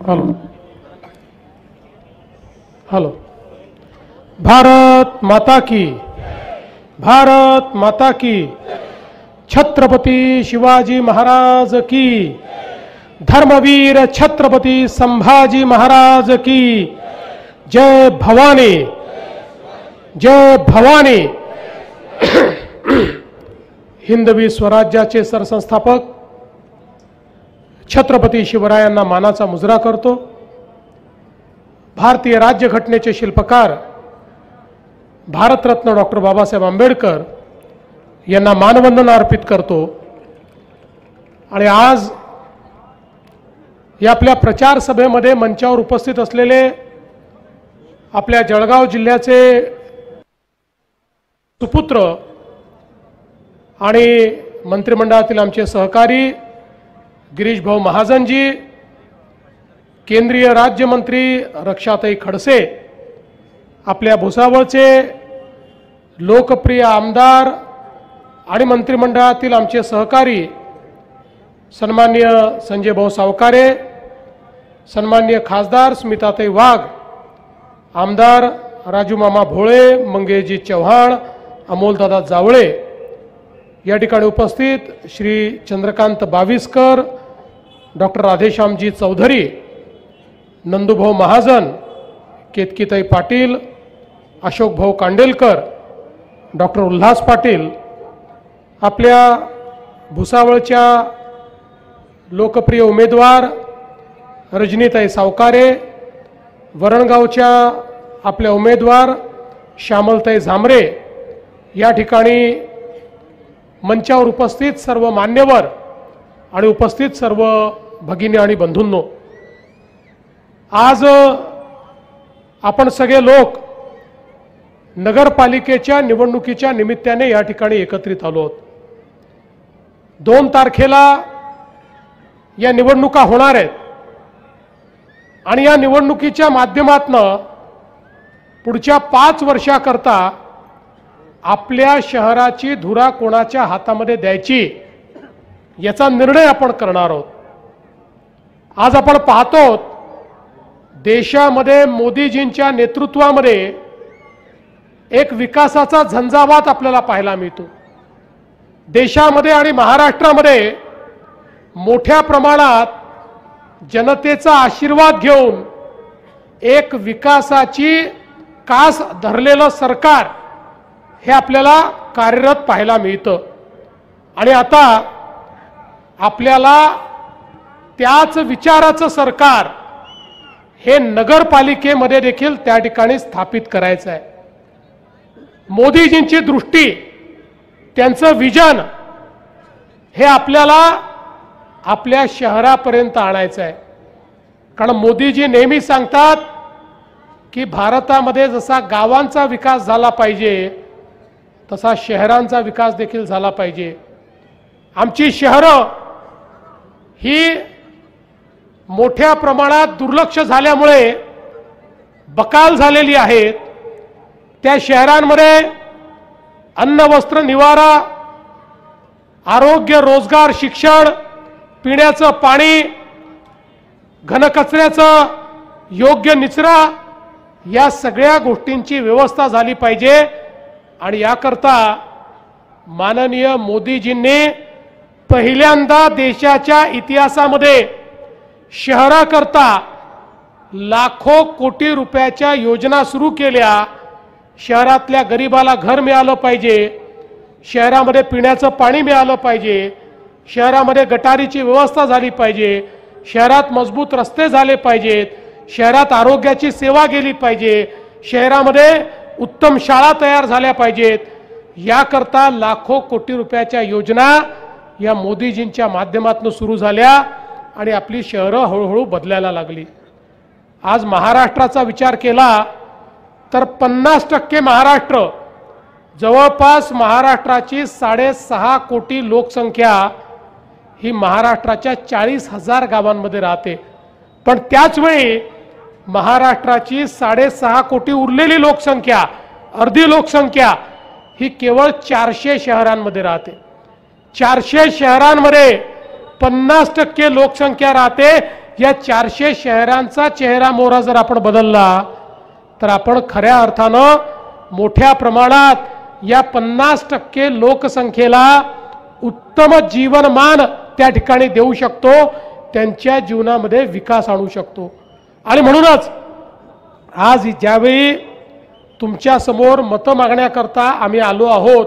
Hello hello. Bharat माता की, भारत माता की, छत्रपति शिवाजी महाराज की, धर्मवीर छत्रपति संभाजी महाराज की जय भवानी, जय भवानी। हिंदवी स्वराज्याचे सरसंस्थापक छत्रपती शिवरायांना मानाचा मुजरा करतो। भारतीय राज्यघटनेचे शिल्पकार भारतरत्न डॉक्टर बाबासाहेब आंबेडकर यांना मानवंदना अर्पित करतो। आणि आज या आपल्या प्रचार सभेमध्ये मंचावर उपस्थित असलेले आपल्या जळगाव जिल्ह्याचे सुपुत्र आणि मंत्रिमंडळातील आमचे सहकारी गिरीश भाऊ महाजनजी, केंद्रीय राज्यमंत्री रक्षाताई खडसे, आपल्या भुसावळचे लोकप्रिय आमदार आणि मंत्रिमंडळातील आमचे सहकारी सन्माननीय संजय भाऊ सावकारे, सन्माननीय खासदार स्मिताताई वाघ, आमदार राजू मामा भोळे, मंगेशजी चव्हाण, अमोलदादा जावळे, या ठिकाणी उपस्थित श्री चंद्रकांत बाविस्कर, डॉक्टर राधेश्यामजी चौधरी, नंदूभाऊ महाजन, केतकीताई पाटील, अशोक भाऊ कांडेलकर, डॉक्टर उल्हास पाटील, आपल्या भुसावळच्या लोकप्रिय उमेदवार रजनीताई सावकारे, वरणगावच्या आपल्या उमेदवार श्यामलताई झांबरे, या ठिकाणी मंचावर उपस्थित सर्व मान्यवर आणि उपस्थित सर्व भगिनी आणि बंधूंनो, आज आपण सगळे लोक नगरपालिकेच्या निवडणुकीच्या निमित्ताने या ठिकाणी एकत्रित आलो आहोत। 2 तारखेला या निवडणुका होणार आहेत आणि या निवडणुकीच्या माध्यमातून पुढच्या 5 वर्षाकरता आपल्या शहराची धुरा कोणाच्या हातामध्ये द्यायची याचा निर्णय आपण करणार आहोत। आज आपण पाहतो देशामध्ये मोदीजींच्या नेतृत्वामध्ये एक विकासाचा झंझावात आपल्याला पाहायला मिळतो। देशामध्ये आणि महाराष्ट्रामध्ये मोठ्या प्रमाणात जनतेचा आशीर्वाद घेऊन एक विकासाची कास धरलेलं सरकार हे आपल्याला कार्यरत पाहायला मिळतं। आणि आता आपल्याला त्याच विचाराचं सरकार हे नगरपालिकेमध्ये देखील त्या ठिकाणी स्थापित करायचं आहे। मोदीजींची दृष्टी, त्यांचं विजन हे आपल्याला आपल्या शहरापर्यंत आणायचं आहे। कारण मोदीजी नेहमी सांगतात की भारतामध्ये जसा गावांचा विकास झाला पाहिजे तसा शहरांचा विकास देखील झाला पाहिजे। आमची शहरं ही मोठ्या प्रमाणात दुर्लक्ष झाल्यामुळे बकाल झालेली आहेत। त्या शहरांमध्ये अन्न, वस्त्र, निवारा, आरोग्य, रोजगार, शिक्षण, पिण्याचं पाणी, घनकचऱ्याचं योग्य निचरा या सगळ्या गोष्टींची व्यवस्था झाली पाहिजे। आणि याकरता माननीय मोदीजींनी पहिल्यांदा देशाच्या इतिहासामध्ये शहराकरता लाखो कोटी रुपयाच्या योजना सुरू केल्या। शहरातल्या गरिबाला घर मिळालं पाहिजे, शहरामध्ये पिण्याचं पाणी मिळालं पाहिजे, शहरामध्ये गटारीची व्यवस्था झाली पाहिजे, शहरात मजबूत रस्ते झाले पाहिजेत, शहरात आरोग्याची सेवा गेली पाहिजे, शहरामध्ये उत्तम शाळा तयार झाल्या पाहिजेत। याकरता लाखो कोटी रुपयाच्या योजना या मोदीजींच्या माध्यमातून सुरू झाल्या आणि आपली शहरं हळूहळू बदलायला लागली। आज महाराष्ट्राचा विचार केला तर 50% महाराष्ट्र, जवळपास महाराष्ट्राची 6.5 कोटी लोकसंख्या ही महाराष्ट्राच्या 40,000 गावांमध्ये राहते। पण त्याच वेळी महाराष्ट्राची 6.5 कोटी उरलेली लोकसंख्या, अर्धी लोकसंख्या ही केवळ 400 शहरांमध्ये राहते। 400 शहरांमध्ये 50% लोकसंख्या राहते या 400 शहरांचा चेहरा मोहरा जर आपण बदलला तर आपण खऱ्या अर्थानं मोठ्या प्रमाणात या 50% लोकसंख्येला उत्तम जीवनमान त्या ठिकाणी देऊ शकतो, त्यांच्या जीवनामध्ये विकास आणू शकतो। आणि म्हणूनच आज ज्यावेळी तुमच्या समोर मतं मागण्याकरता आम्ही आलो आहोत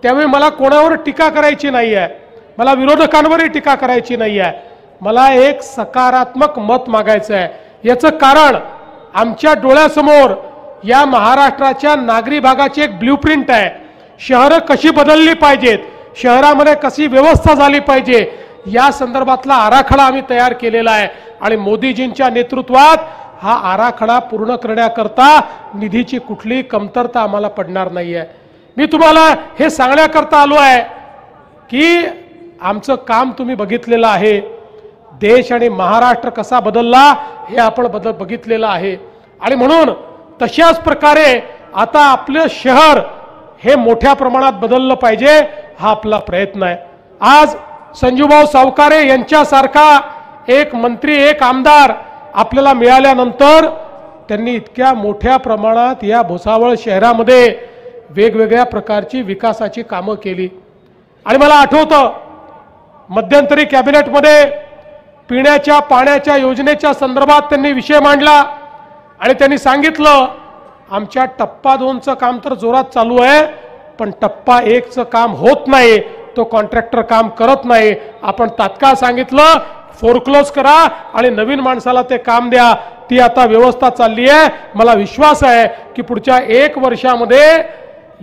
त्यावेळी मला कोणावर टीका करायची नाही आहे, मला विरोधकांवरही टीका करायची नाही आहे, मला एक सकारात्मक मत मागायचं आहे। याचं कारण आमच्या डोळ्यासमोर या महाराष्ट्राच्या नागरी भागाची एक ब्ल्यूप्रिंट आहे। शहरं कशी बदलली पाहिजेत, शहरामध्ये कशी व्यवस्था झाली पाहिजे या संदर्भातला आराखडा आम्ही तयार केलेला आहे आणि मोदीजींच्या नेतृत्वात हा आराखडा पूर्ण करण्याकरता निधीची कुठलीही कमतरता आम्हाला पडणार नाही आहे। मी तुम्हाला हे सांगण्याकरता आलो आहे की आमचं काम तुम्ही बघितलेलं आहे, देश आणि महाराष्ट्र कसा बदलला हे आपण बघितलेलं आहे आणि म्हणून तशाच प्रकारे आता आपलं शहर हे मोठ्या प्रमाणात बदललं पाहिजे, हा आपला प्रयत्न आहे। आज संजूभाऊ सावकारे यांच्यासारखा एक मंत्री, एक आमदार आपल्याला मिळाल्यानंतर त्यांनी इतक्या मोठ्या प्रमाणात या भुसावळ शहरामध्ये वेगवेगळ्या प्रकारची विकासाची कामं केली। आणि मला आठवतं मध्यंतरी कॅबिनेटमध्ये पिण्याच्या पाण्याच्या योजनेच्या संदर्भात त्यांनी विषय मांडला आणि त्यांनी सांगितलं आमच्या टप्पा 2चं काम तर जोरात चालू आहे, पण टप्पा 1चं काम होत नाही, तो कॉन्ट्रॅक्टर काम करत नाही। आपण तात्काळ सांगितलं फोरक्लोज करा आणि नवीन माणसाला ते काम द्या। ती आता व्यवस्था चालली आहे। मला विश्वास आहे की पुढच्या 1 वर्षामध्ये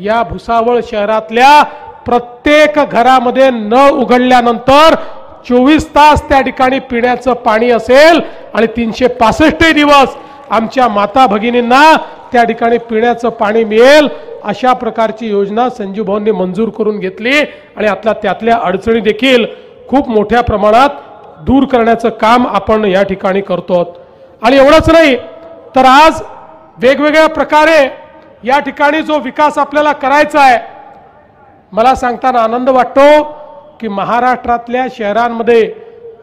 या भुसावळ शहरातल्या प्रत्येक घरामध्ये नळ उघडल्यानंतर 24 तास त्या ठिकाणी पिण्याचं पाणी असेल आणि 365 दिवस आमच्या माता भगिनींना त्या ठिकाणी पिण्याचं पाणी मिळेल, अशा प्रकारची योजना संजूभाऊंनी मंजूर करून घेतली आणि त्यातल्या अडचणी देखील खूप मोठ्या प्रमाणात दूर करण्याचं काम आपण या ठिकाणी करतो। आणि एवढंच नाही तर आज वेगवेगळ्या प्रकारे या ठिकाणी जो विकास आपल्याला करायचा आहे, मला सांगताना आनंद वाटतो की महाराष्ट्रातल्या शहरांमध्ये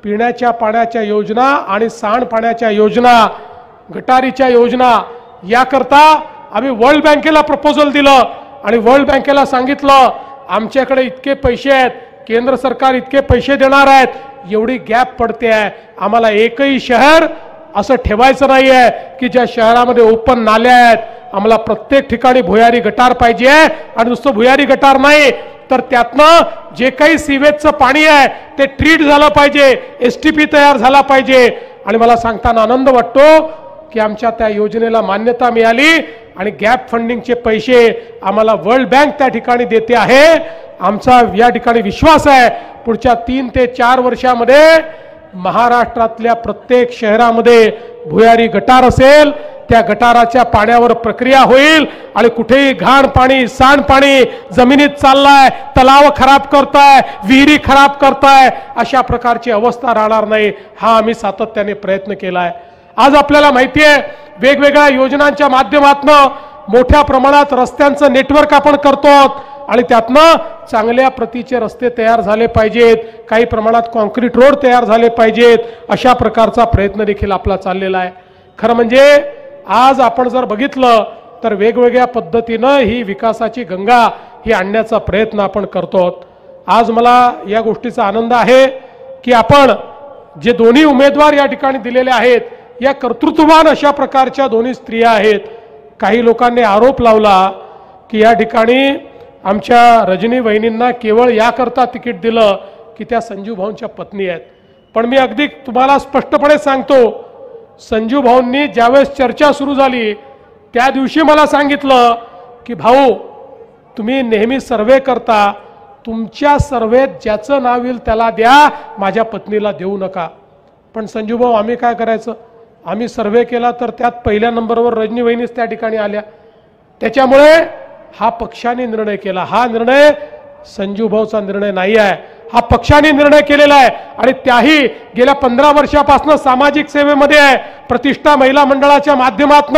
पिण्याच्या पाण्याच्या योजना आणि सांडपाण्याच्या योजना, गटारीच्या योजना याकरता आम्ही वर्ल्ड बँकेला प्रपोजल दिलं आणि वर्ल्ड बँकेला सांगितलं आमच्याकडे इतके पैसे आहेत, केंद्र सरकार इतके पैसे देणार आहेत, एवढी गॅप पडते आहे, आम्हाला एकही शहर असं ठेवायचं नाही आहे की ज्या शहरामध्ये ओपन नाल्या आहेत, आम्हाला प्रत्येक ठिकाणी भुयारी गटार पाहिजे आहे आणि नुसतं भुयारी गटार नाही तर त्यातनं जे काही सीवेजचं पाणी आहे ते ट्रीट झालं पाहिजे, STP तयार झाला पाहिजे। आणि मला सांगताना आनंद वाटतो की आमच्या त्या योजनेला मान्यता मिळाली आणि गॅप फंडिंगचे पैसे आम्हाला वर्ल्ड बँक त्या ठिकाणी देते आहे। आमचा या ठिकाणी विश्वास आहे पुढच्या 3 ते 4 वर्षामध्ये महाराष्ट्रातल्या प्रत्येक शहरामध्ये भुयारी गटार असेल, त्या गटाराच्या पाण्यावर प्रक्रिया होईल आणि कुठेही घाण पाणी, सांडपाणी जमिनीत चाललाय, तलाव खराब करताय, विहिरी खराब करताय, अशा प्रकारची अवस्था राहणार नाही, हा आम्ही सातत्याने प्रयत्न केलाय। आज आपल्याला माहिती आहे वेगवेगळ्या योजनांच्या माध्यमातून मोठ्या प्रमाणात रस्त्यांचं नेटवर्क आपण करतो आणि त्यातनं चांगल्या प्रतीचे रस्ते तयार झाले पाहिजेत, काही प्रमाणात कॉन्क्रीट रोड तयार झाले पाहिजेत, अशा प्रकारचा प्रयत्न देखील आपला चाललेला आहे। खरं म्हणजे आज आपण जर बघितलं तर वेगवेगळ्या पद्धतीनं ही विकासाची गंगा ही आणण्याचा प्रयत्न आपण करतो। आज मला या गोष्टीचा आनंद आहे की आपण जे दोन्ही उमेदवार या ठिकाणी दिलेले आहेत या कर्तृत्ववान अशा प्रकारच्या दोन्ही स्त्रिया आहेत। काही लोकांनी आरोप लावला की या ठिकाणी आमच्या रजनी वहिनींना केवळ याकरता तिकीट दिलं की त्या संजूभाऊंच्या पत्नी आहेत, पण मी अगदी तुम्हाला स्पष्टपणे सांगतो संजूभाऊंनी ज्यावेळेस चर्चा सुरू झाली त्या दिवशी मला सांगितलं की भाऊ तुम्ही नेहमी सर्वे करता, तुमच्या सर्वेत ज्याचं नाव येईल त्याला द्या, माझ्या पत्नीला देऊ नका। पण संजूभाऊ आम्ही काय करायचं, आम्ही सर्वे केला तर त्यात पहिल्या नंबरवर रजनी वहिनीच त्या ठिकाणी आल्या। त्याच्यामुळे हा पक्षाने निर्णय केला, हा निर्णय संजू भाऊचा निर्णय नाही आहे, हा पक्षाने निर्णय केलेला आहे आणि त्याही गेल्या 15 वर्षापासून सामाजिक सेवेमध्ये आहे। प्रतिष्ठा महिला मंडळाच्या माध्यमातून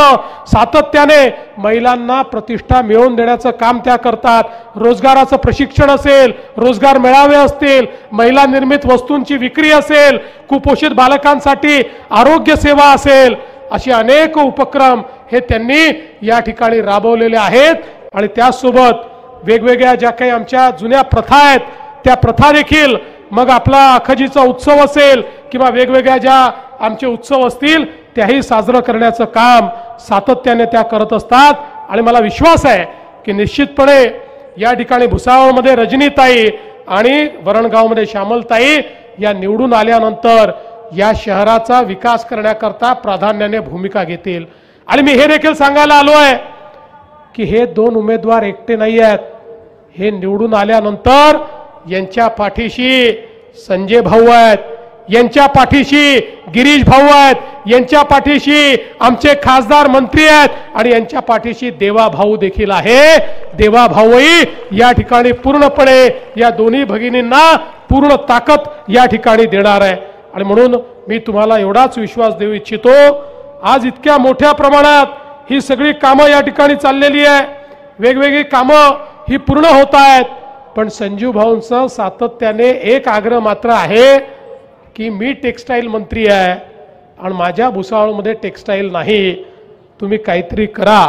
सातत्याने महिलांना प्रतिष्ठा मिळवून देण्याचं काम त्या करतात। रोजगाराचं प्रशिक्षण असेल, रोजगार मेळावे असतील, महिला निर्मित वस्तूंची विक्री असेल, कुपोषित बालकांसाठी आरोग्य सेवा असेल, असे अनेक उपक्रम हे त्यांनी या ठिकाणी राबवलेले आहेत। आणि त्यासोबत वेगवेगळ्या ज्या काही आमच्या जुन्या प्रथा आहेत त्या प्रथा देखील, मग आपला अखजीचा उत्सव असेल किंवा वेगवेगळ्या ज्या आमचे उत्सव असतील त्याही साजरं करण्याचं काम सातत्याने त्या करत असतात। आणि मला विश्वास आहे की निश्चितपणे या ठिकाणी भुसावळमध्ये रजनीताई आणि वरणगावमध्ये श्यामलताई या निवडून आल्यानंतर या शहराचा विकास करण्याकरता प्राधान्याने भूमिका घेतील। आणि मी हे देखील सांगायला आलो आहे की हे दोन उमेदवार एकटे नाही आहेत, हे निवडून आल्यानंतर यांच्या पाठीशी संजय भाऊ आहेत, यांच्या पाठीशी गिरीश भाऊ आहेत, यांच्या पाठीशी आमचे खासदार मंत्री आहेत आणि यांच्या पाठीशी देवा भाऊ देखील आहे। देवा भाऊही या ठिकाणी पूर्णपणे या दोन्ही भगिनींना पूर्ण ताकद या ठिकाणी देणार आहे। आणि म्हणून मी तुम्हाला एवढाच विश्वास देऊ इच्छितो, आज इतक्या मोठ्या प्रमाणात ही सगळी कामं या ठिकाणी चाललेली आहे, वेगवेगळी कामं ही पूर्ण होत आहेत, पण संजू भाऊंचा सातत्याने एक आग्रह मात्र आहे की मी टेक्सटाईल मंत्री आहे आणि माझ्या भुसावळमध्ये टेक्सटाईल नाही, तुम्ही काहीतरी करा।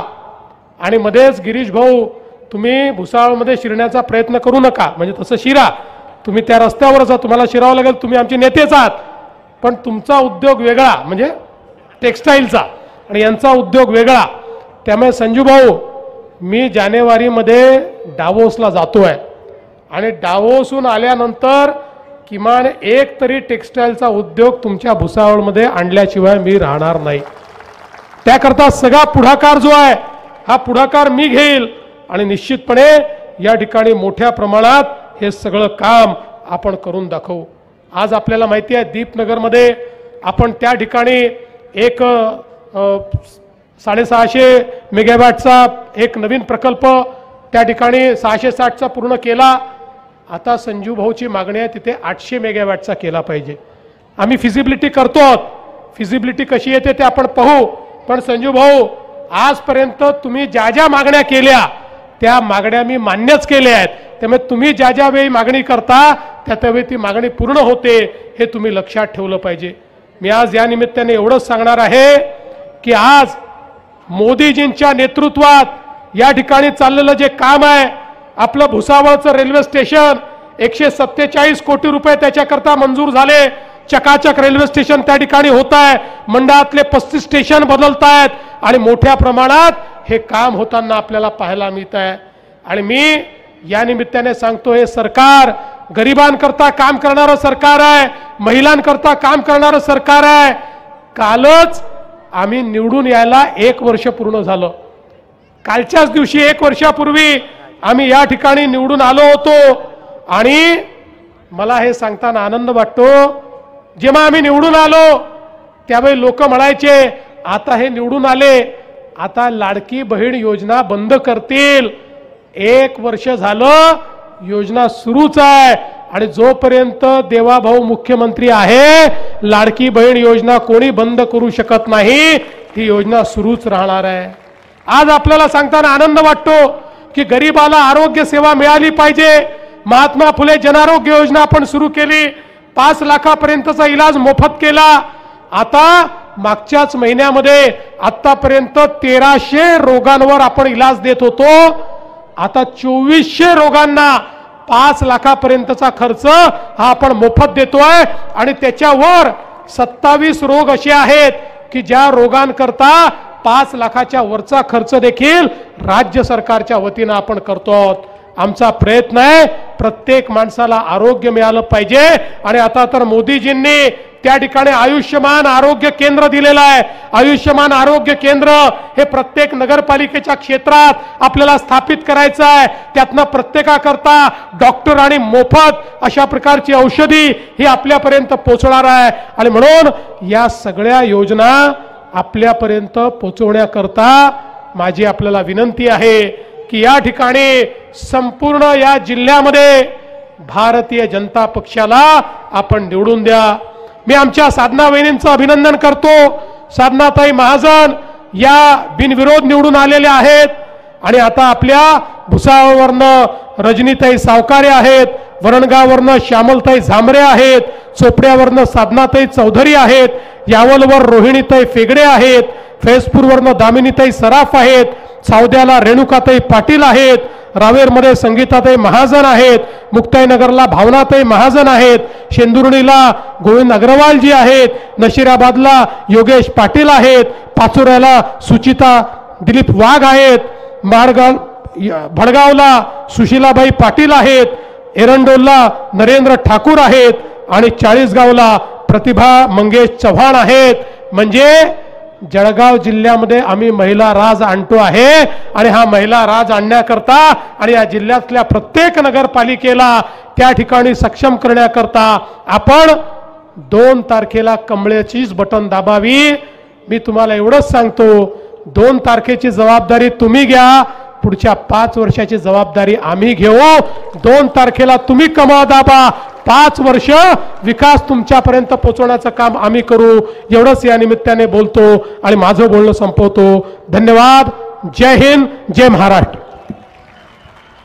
आणि मध्येच गिरीश भाऊ तुम्ही भुसावळमध्ये शिरण्याचा प्रयत्न करू नका, म्हणजे तसं शिरा, तुम्ही त्या रस्त्यावर जा, तुम्हाला शिरावं लागेल, तुम्ही आमचे नेतेच आहात, पण तुमचा उद्योग वेगळा म्हणजे टेक्सटाईलचा आणि यांचा उद्योग वेगळा। त्यामुळे संजू भाऊ मी जानेवारीमध्ये डावोसला जातोय आणि डावोसहून आल्यानंतर किमान एक तरी टेक्सटाईलचा उद्योग तुमच्या भुसावळमध्ये आणल्याशिवाय मी राहणार नाही। त्याकरता सगळा पुढाकार जो आहे हा पुढाकार मी घेईल आणि निश्चितपणे या ठिकाणी मोठ्या प्रमाणात हे सगळं काम आपण करून दाखवू। आज आपल्याला माहिती आहे दीपनगरमध्ये आपण त्या ठिकाणी एक 650 मेगावॅटचा एक नवीन प्रकल्प त्या ठिकाणी 660चा पूर्ण केला। आता संजू भाऊची मागणी आहे तिथे 800 मेगावॅटचा केला पाहिजे। आम्ही फिजिबिलिटी करतो आहोत, फिजिबिलिटी कशी येते ते आपण पाहू, पण संजू भाऊ आजपर्यंत तुम्ही ज्या ज्या मागण्या केल्या त्या मागण्या मी मान्यच केल्या आहेत, त्यामुळे तुम्ही ज्या ज्या वेळी मागणी करता त्या त्यावेळी ती मागणी पूर्ण होते हे तुम्ही लक्षात ठेवलं पाहिजे। मी आज या निमित्ताने एवढंच सांगणार आहे की आज मोदीजींच्या नेतृत्वात या ठिकाणी चाललेलं जे काम आहे, आपलं भुसावळचं रेल्वे स्टेशन 147 कोटी रुपये त्याच्याकरता मंजूर झाले, चकाचक रेल्वे स्टेशन त्या ठिकाणी होत आहे, मंडळातले 35 स्टेशन बदलत आहेत आणि मोठ्या प्रमाणात हे काम होताना आपल्याला पाहायला मिळत आहे। आणि मी या निमित्ताने सांगतो, हे सरकार गरिबांकरता काम करणारं सरकार आहे, महिलांकरता काम करणारं सरकार आहे। कालच आम्ही निवडून यायला 1 वर्ष पूर्ण झालं, कालच्याच दिवशी 1 वर्षापूर्वी आम्ही या ठिकाणी निवडून आलो होतो आणि मला हे सांगताना आनंद वाटतो, जेव्हा आम्ही निवडून आलो त्यावेळी लोक म्हणायचे आता हे निवडून आले आता लाडकी बहीण योजना बंद करतील। 1 वर्ष झालं योजना सुरूच आहे आणि जोपर्यंत देवाभाऊ मुख्यमंत्री आहे लाडकी बहीण योजना कोणी बंद करू शकत नाही, ही योजना सुरूच राहणार आहे। आज आपल्याला सांगताना आनंद वाटतो की गरीबाला आरोग्य सेवा मिळाली पाहिजे। महात्मा फुले जनआरोग्य योजना आपण सुरू केली, 5 लाखापर्यंतचा इलाज मोफत केला। आता मागच्याच महिन्यामध्ये आतापर्यंत 1300 रोगांवर आपण इलाज देत होतो, आता 2400 रोगांना 5 लाखापर्यंतचा खर्च हा आपण मोफत देतोय आणि त्याच्यावर 27 रोग असे आहेत की ज्या रोगांकरता 5 लाखाच्या वरचा खर्च देखील राज्य सरकारच्या वतीने आपण करतो। आमचा प्रयत्न आहे प्रत्येक माणसाला आरोग्य मिळालं पाहिजे आणि आता तर मोदीजींनी त्या ठिकाणी आयुष्यमान आरोग्य केंद्र दिलेलं आहे। आयुष्यमान आरोग्य केंद्र हे प्रत्येक नगरपालिकेच्या क्षेत्रात आपल्याला स्थापित करायचं आहे, त्यातनं प्रत्येकाकरता डॉक्टर आणि मोफत अशा प्रकारची औषधी ही आपल्यापर्यंत पोहोचणार आहे। आणि म्हणून या सगळ्या योजना आपल्यापर्यंत पोहोचवण्याकरता माझी आपल्याला विनंती आहे की या ठिकाणी संपूर्ण या जिल्ह्यामध्ये भारतीय जनता पक्षाला आपण निवडून द्या। मी आमच्या साधना वहिनींचं अभिनंदन करतो। साधनाताई महाजन या बिनविरोध निवडून आलेल्या आहेत आणि आता आपल्या भुसावळवरनं रजनीताई सावकारे आहेत, वरणगाववरनं श्यामलताई झांबरे आहेत, चोपड्यावरनं साधनाताई चौधरी आहेत, यावलवर रोहिणीताई फेगडे आहेत, फैजपूरवरनं दामिनीताई सराफ आहेत, सावद्याला रेणुकाताई पाटील आहेत, रावेरमध्ये संगीताताई महाजन आहेत, मुक्ताईनगरला भावनाताई महाजन आहेत, शेंदुर्णीला गोविंद अग्रवालजी आहेत, नशिराबादला योगेश पाटील आहेत, पाचोऱ्याला सुचिता दिलीप वाघ आहेत, भडगावला सुशीलाबाई पाटील आहेत, एरंडोलला नरेंद्र ठाकूर आहेत आणि चाळीसगावला प्रतिभा मंगेश चव्हाण आहेत। म्हणजे जळगाव जिल्ह्यामध्ये आम्ही महिला राज आणतो आहे आणि हा महिला राज आणण्याकरता आणि या जिल्ह्यातल्या प्रत्येक नगरपालिकेला त्या ठिकाणी सक्षम करण्याकरता आपण 2 तारखेला कमळाचीच बटन दाबावी। मी तुम्हाला एवढंच सांगतो, 2 तारखेची जबाबदारी तुम्ही घ्या, पुढच्या 5 वर्षाची जबाबदारी आम्ही घेऊ। 2 तारखेला तुम्ही कमळ दाबा, 5 वर्ष विकास तुमच्यापर्यंत पोहोचवण्याचं काम आम्ही करू। एवढंच या निमित्ताने बोलतो आणि माझं बोलणं संपवतो। धन्यवाद। जय हिंद, जय महाराष्ट्र।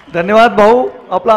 धन्यवाद भाऊ। आपला